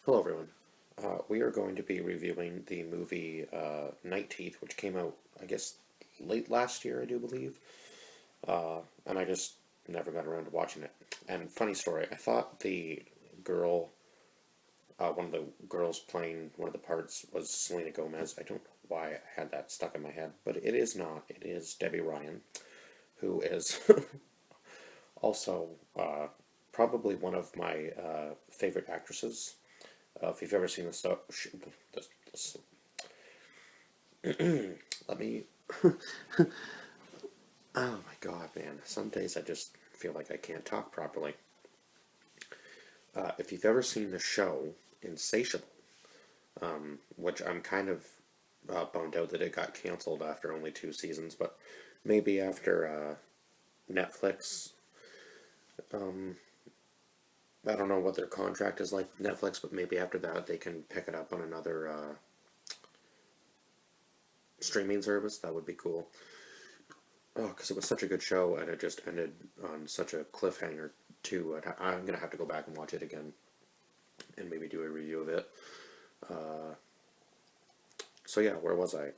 Hello, everyone. We are going to be reviewing the movie Night Teeth, which came out, I guess, late last year, I do believe. And I just never got around to watching it. And funny story, I thought one of the girls playing one of the parts was Selena Gomez. I don't know why I had that stuck in my head, but it is not. It is Debbie Ryan, who is also probably one of my favorite actresses. If you've ever seen the stuff, this, let me. Oh my God, man! Some days I just feel like I can't talk properly. If you've ever seen the show Insatiable, which I'm kind of bummed out that it got canceled after only 2 seasons, but maybe after Netflix. Um, I don't know what their contract is like Netflix, but maybe after that they can pick it up on another streaming service. That would be cool. Oh, because it was such a good show, and it just ended on such a cliffhanger, too. I'm going to have to go back and watch it again, and maybe do a review of it. Uh, so yeah, where was I?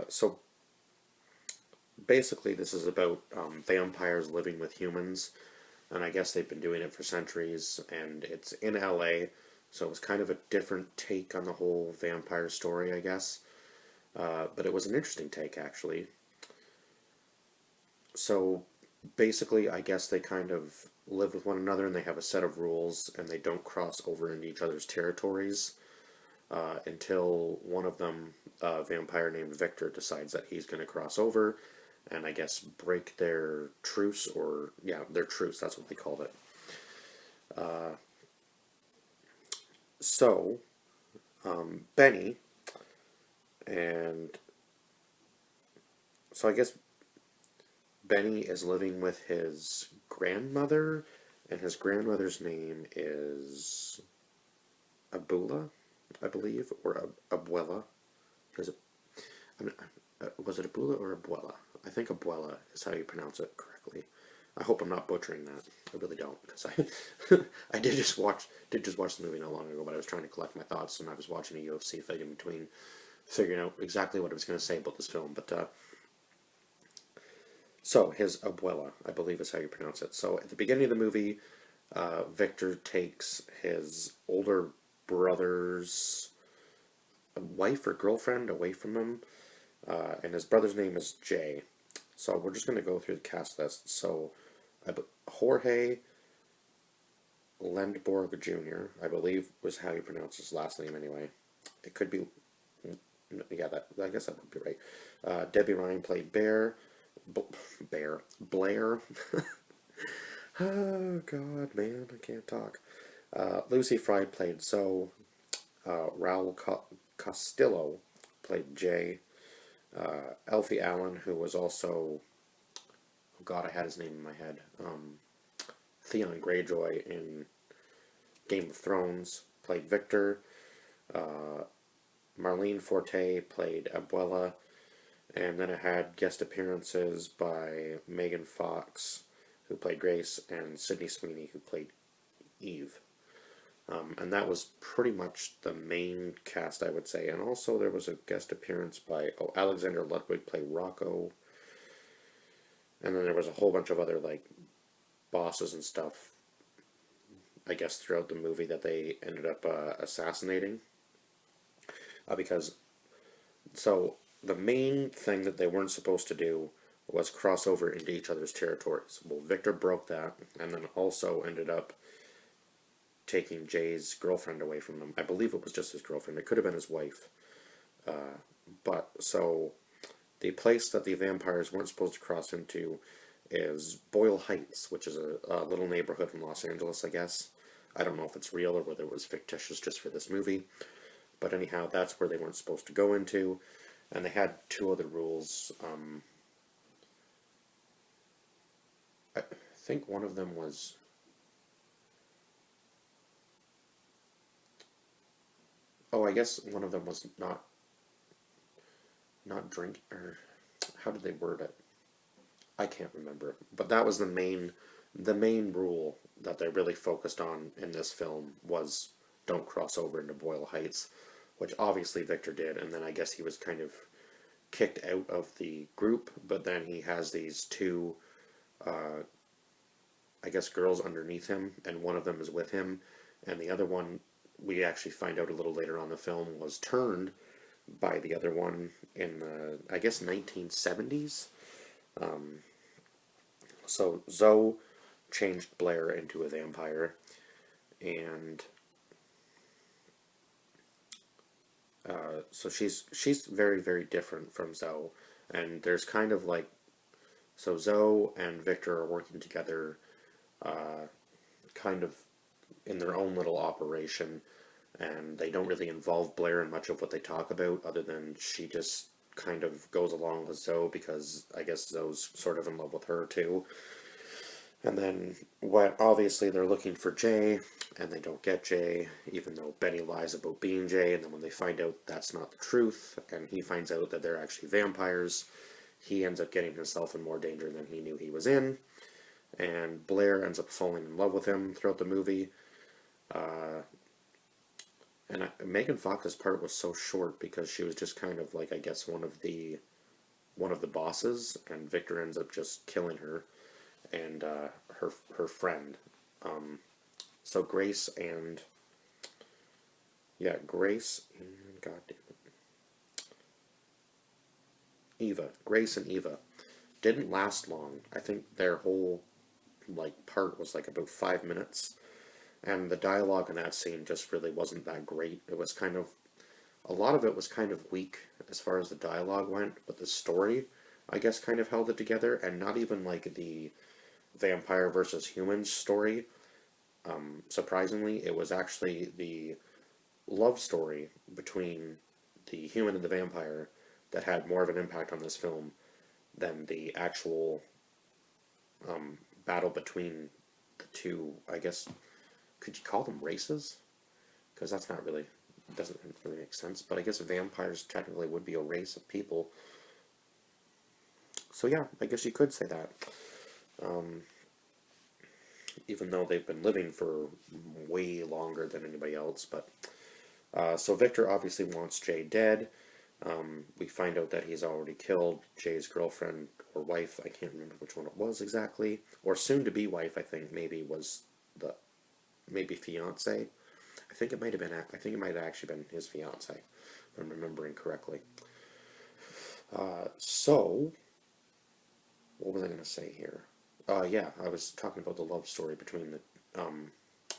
So basically, this is about vampires living with humans, and I guess they've been doing it for centuries, and it's in LA, so it was kind of a different take on the whole vampire story, I guess. But it was an interesting take, actually. So basically, I guess they kind of live with one another and they have a set of rules and they don't cross over into each other's territories until one of them, a vampire named Victor, decides that he's going to cross over and I guess break their truce, or yeah, their truce, that's what they called it. Uh, so, Benny, and so I guess Benny is living with his grandmother, and his grandmother's name is Abula, I believe, or Abuela. Is it, was it Abula or Abuela? I think Abuela is how you pronounce it correctly. I hope I'm not butchering that. I really don't, because I did just watch the movie not long ago, but I was trying to collect my thoughts, and I was watching a UFC fight in between, figuring out exactly what I was going to say about this film. But so his Abuela, I believe is how you pronounce it. So at the beginning of the movie, Victor takes his older brother's wife or girlfriend away from him, and his brother's name is Jay. So we're just going to go through the cast list. So Jorge Lendborg Jr., I believe was how you pronounce his last name anyway. It could be, yeah, I guess that would be right. Debbie Ryan played B- Blair. Oh God, man, I can't talk. Lucy Fry played Zoe. Raul Castillo played Jay. Alfie Allen, who was also, oh God, I had his name in my head. Theon Greyjoy in Game of Thrones played Victor. Uh, Marlene Forte played Abuela. And then it had guest appearances by Megan Fox, who played Grace, and Sydney Sweeney, who played Eve. And that was pretty much the main cast, I would say. And also there was a guest appearance by Alexander Ludwig played Rocco. And then there was a whole bunch of other like bosses and stuff, I guess, throughout the movie that they ended up assassinating. Because so the main thing that they weren't supposed to do was cross over into each other's territories. Well, Victor broke that, and then also ended up taking Jay's girlfriend away from him. I believe it was just his girlfriend. It could have been his wife. But so the place that the vampires weren't supposed to cross into is Boyle Heights, which is a little neighborhood in Los Angeles, I guess. I don't know if it's real or whether it was fictitious just for this movie. But anyhow, that's where they weren't supposed to go into. And they had two other rules. I think one of them was, oh, I guess one of them was not drink, or how did they word it? I can't remember. But that was the main rule that they really focused on in this film was don't cross over into Boyle Heights, which obviously Victor did, and then I guess he was kind of kicked out of the group, but then he has these two, I guess, girls underneath him, and one of them is with him, and the other one, we actually find out a little later on in the film, was turned by the other one in the, I guess, 1970s. So Zoe changed Blair into a vampire, and so she's very, very different from Zoe, and there's kind of like, so Zoe and Victor are working together, kind of in their own little operation, and they don't really involve Blair in much of what they talk about, other than she just kind of goes along with Zoe because I guess Zoe's sort of in love with her too. And then, what, obviously they're looking for Jay, and they don't get Jay, even though Benny lies about being Jay, and then when they find out that's not the truth, and he finds out that they're actually vampires, he ends up getting himself in more danger than he knew he was in, and Blair ends up falling in love with him throughout the movie. And Megan Fox's part was so short because she was just kind of like, I guess, one of the bosses, and Victor ends up just killing her and her friend. So Grace and God damn it, Grace and Eva didn't last long. I think their whole like part was like about 5 minutes, and the dialogue in that scene just really wasn't that great. It was kind of, a lot of it was kind of weak as far as the dialogue went, but the story, I guess, kind of held it together, and not even like the vampire versus humans story. Surprisingly, it was actually the love story between the human and the vampire that had more of an impact on this film than the actual battle between the two, I guess, could you call them races? Because that's not really, doesn't really make sense, but I guess vampires technically would be a race of people. So yeah, I guess you could say that. Even though they've been living for way longer than anybody else, but so Victor obviously wants Jay dead. We find out that he's already killed Jay's girlfriend or wife. I can't remember which one it was exactly, or soon-to-be wife. I think maybe fiance. I think it might have been. I think it might have actually been his fiance, if I'm remembering correctly. So, what was I going to say here? Yeah, I was talking about the love story between the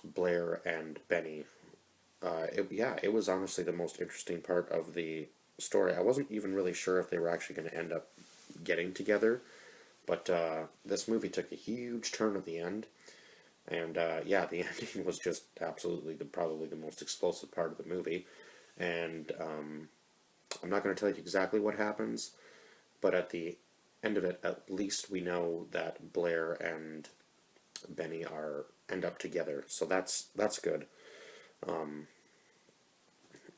Blair and Benny. It was honestly the most interesting part of the story. I wasn't even really sure if they were actually going to end up getting together, but this movie took a huge turn at the end, and yeah, the ending was just absolutely probably the most explosive part of the movie, and I'm not going to tell you exactly what happens, but at the end of it, at least we know that Blair and Benny end up together, so that's good.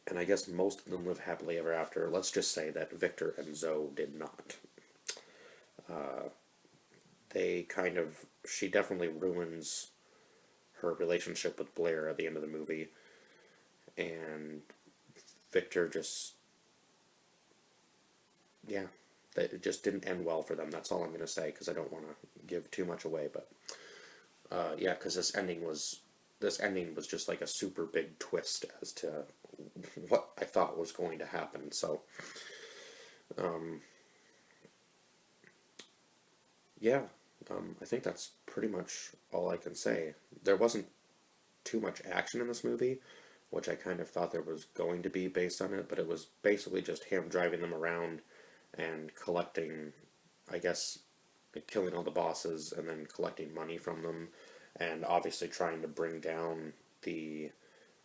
And I guess most of them live happily ever after. Let's just say that Victor and Zoe did not. She definitely ruins her relationship with Blair at the end of the movie, and Victor just, yeah, it just didn't end well for them. That's all I'm going to say, because I don't want to give too much away, but yeah, because this ending was just like a super big twist as to what I thought was going to happen. So, yeah, I think that's pretty much all I can say. There wasn't too much action in this movie, which I kind of thought there was going to be based on it, but it was basically just him driving them around and collecting, I guess, killing all the bosses and then collecting money from them, and obviously trying to bring down the,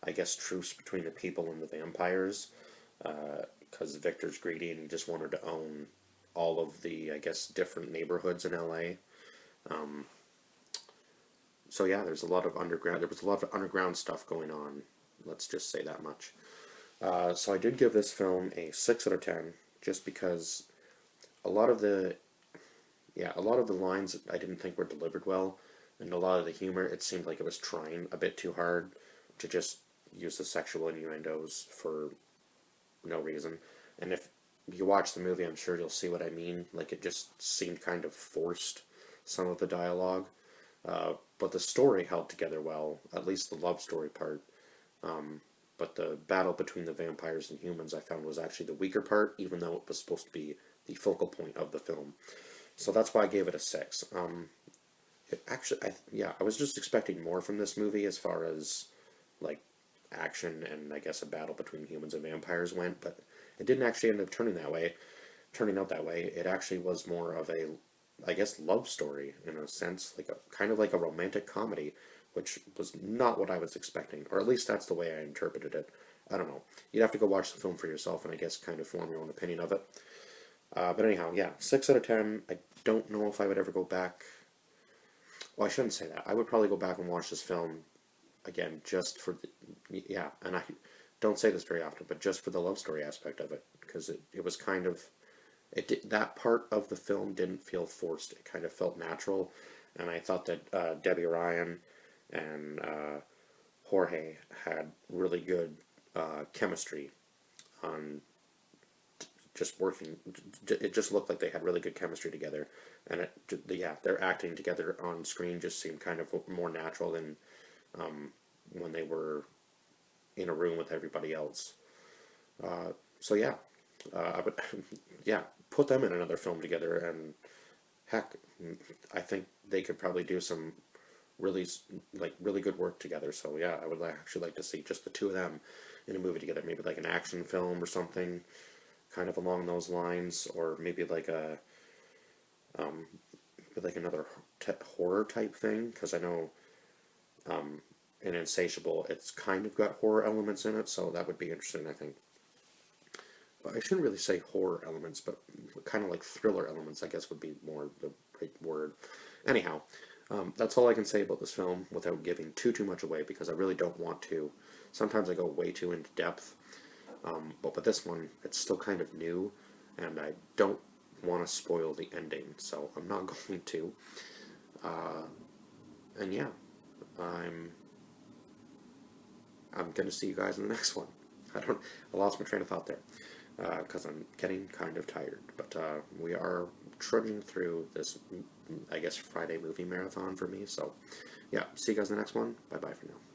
I guess, truce between the people and the vampires, because Victor's greedy and he just wanted to own all of the, I guess, different neighborhoods in LA. So yeah, there was a lot of underground stuff going on. Let's just say that much. So I did give this film a 6 out of 10, just because a lot of the lines I didn't think were delivered well, and a lot of the humor, it seemed like it was trying a bit too hard to just uses sexual innuendos for no reason. And if you watch the movie, I'm sure you'll see what I mean. Like, it just seemed kind of forced, some of the dialogue. But the story held together well, at least the love story part. But the battle between the vampires and humans I found was actually the weaker part, even though it was supposed to be the focal point of the film. So that's why I gave it a 6. I was just expecting more from this movie as far as like action and I guess a battle between humans and vampires went, but it didn't actually end up turning out that way. It actually was more of a, I guess, love story in a sense, like a kind of like a romantic comedy, which was not what I was expecting, or at least that's the way I interpreted it. I don't know. You'd have to go watch the film for yourself and I guess kind of form your own opinion of it. But anyhow, yeah, 6 out of 10. I don't know if I would ever go back. Well, I shouldn't say that. I would probably go back and watch this film again just for the, yeah, and I don't say this very often, but just for the love story aspect of it, because it was kind of, that part of the film didn't feel forced. It kind of felt natural, and I thought that Debbie Ryan and Jorge had really good chemistry on just working. It just looked like they had really good chemistry together, and their acting together on screen just seemed kind of more natural than when they were in a room with everybody else. So yeah, I would yeah, put them in another film together, and heck, I think they could probably do some really really good work together. So yeah, I would actually like to see just the two of them in a movie together, maybe like an action film or something, kind of along those lines, or maybe like a like another horror type thing, because I know in Insatiable it's kind of got horror elements in it, so that would be interesting, I think. But I shouldn't really say horror elements, but kind of like thriller elements, I guess would be more the right word. Anyhow, that's all I can say about this film without giving too much away, because I really don't want to. Sometimes I go way too into depth, but with this one, it's still kind of new, and I don't want to spoil the ending, so I'm not going to. And yeah, I'm gonna see you guys in the next one. I lost my train of thought there, because I'm getting kind of tired. But we are trudging through this, I guess, Friday movie marathon for me. So yeah, see you guys in the next one. Bye bye for now.